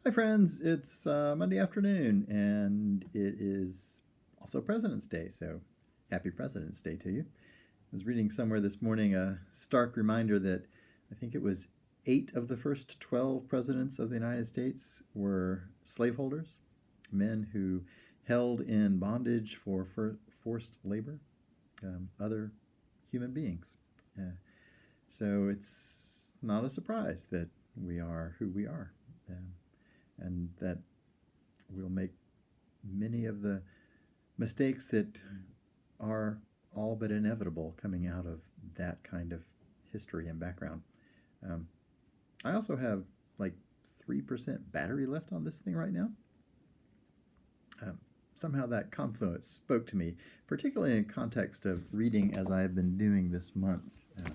Hi, friends. It's Monday afternoon, and it is also President's Day, so happy President's Day to you. I was reading somewhere this morning a stark reminder that I think it was 8 of the first 12 presidents of the United States were slaveholders, men who held in bondage for forced labor other human beings. Uh, so it's not a surprise that we are who we are. Um, and that we'll make many of the mistakes that are all but inevitable coming out of that kind of history and background. Um, I also have like 3% battery left on this thing right now. Um, Somehow that confluence spoke to me, particularly in context of reading as I've been doing this month. Uh,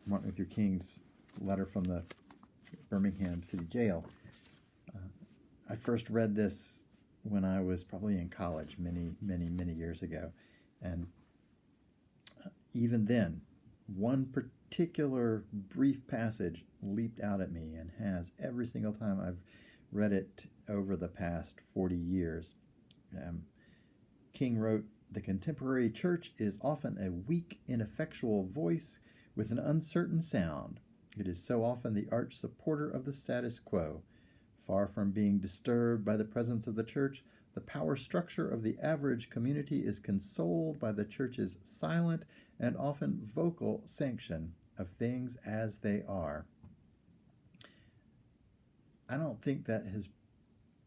Martin Luther King's letter from the Birmingham City Jail. I first read this when I was probably in college many years ago. And even then, one particular brief passage leaped out at me and has every single time I've read it over the past 40 years. King wrote, "The contemporary church is often a weak, ineffectual voice with an uncertain sound. It is so often the arch supporter of the status quo. Far from being disturbed by the presence of the church, the power structure of the average community is consoled by the church's silent and often vocal sanction of things as they are." I don't think that has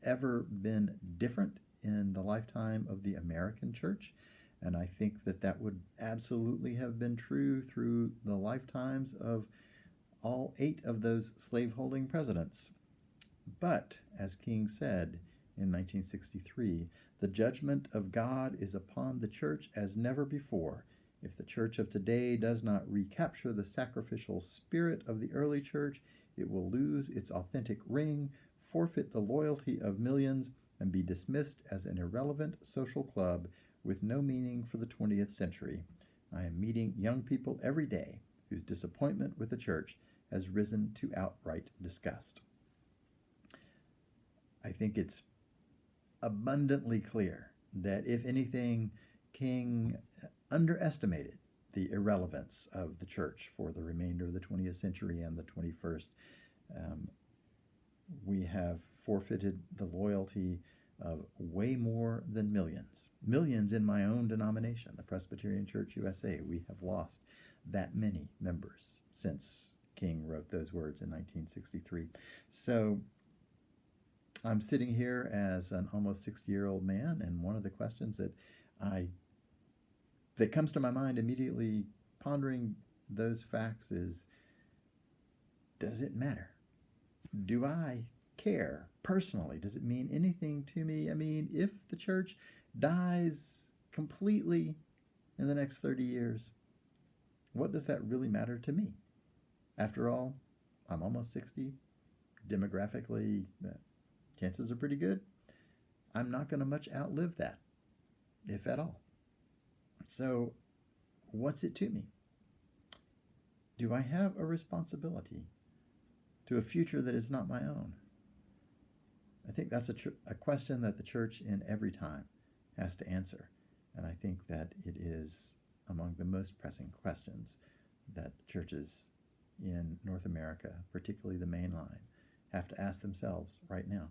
ever been different in the lifetime of the American church. And I think that that would absolutely have been true through the lifetimes of all 8 of those slaveholding presidents. But, as King said in 1963, the judgment of God is upon the church as never before. If the church of today does not recapture the sacrificial spirit of the early church, it will lose its authentic ring, forfeit the loyalty of millions, and be dismissed as an irrelevant social club with no meaning for the 20th century. I am meeting young people every day whose disappointment with the church has risen to outright disgust. I think it's abundantly clear that, if anything, King underestimated the irrelevance of the church for the remainder of the 20th century and the 21st. We have forfeited the loyalty of way more than millions. Millions in my own denomination, the Presbyterian Church USA. We have lost that many members since King wrote those words in 1963. So I'm sitting here as an almost 60-year-old man, and one of the questions that comes to my mind immediately pondering those facts is, does it matter? Do I care personally? Does it mean anything to me? I mean, if the church dies completely in the next 30 years, what does that really matter to me? After all, I'm almost 60. Demographically, chances are pretty good I'm not going to much outlive that, if at all. So, what's it to me? Do I have a responsibility to a future that is not my own? I think that's a question that the church in every time has to answer. And I think that it is among the most pressing questions that churches in North America, particularly the main line, have to ask themselves right now.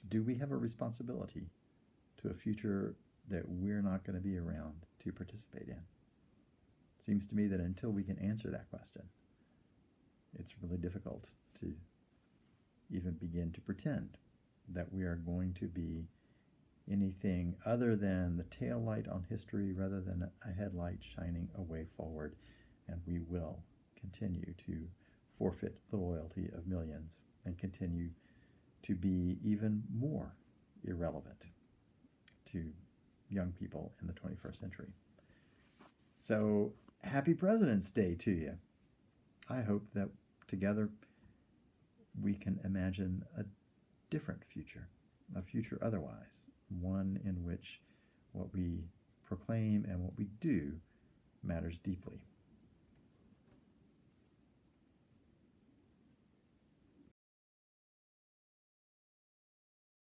Do we have a responsibility to a future that we're not going to be around to participate in? It seems to me that until we can answer that question, it's really difficult to even begin to pretend that we are going to be anything other than the tail light on history rather than a headlight shining a way forward, and we will continue to forfeit the loyalty of millions and continue to be even more irrelevant to young people in the 21st century. So, happy President's Day to you. I hope that together we can imagine a different future, a future otherwise, one in which what we proclaim and what we do matters deeply.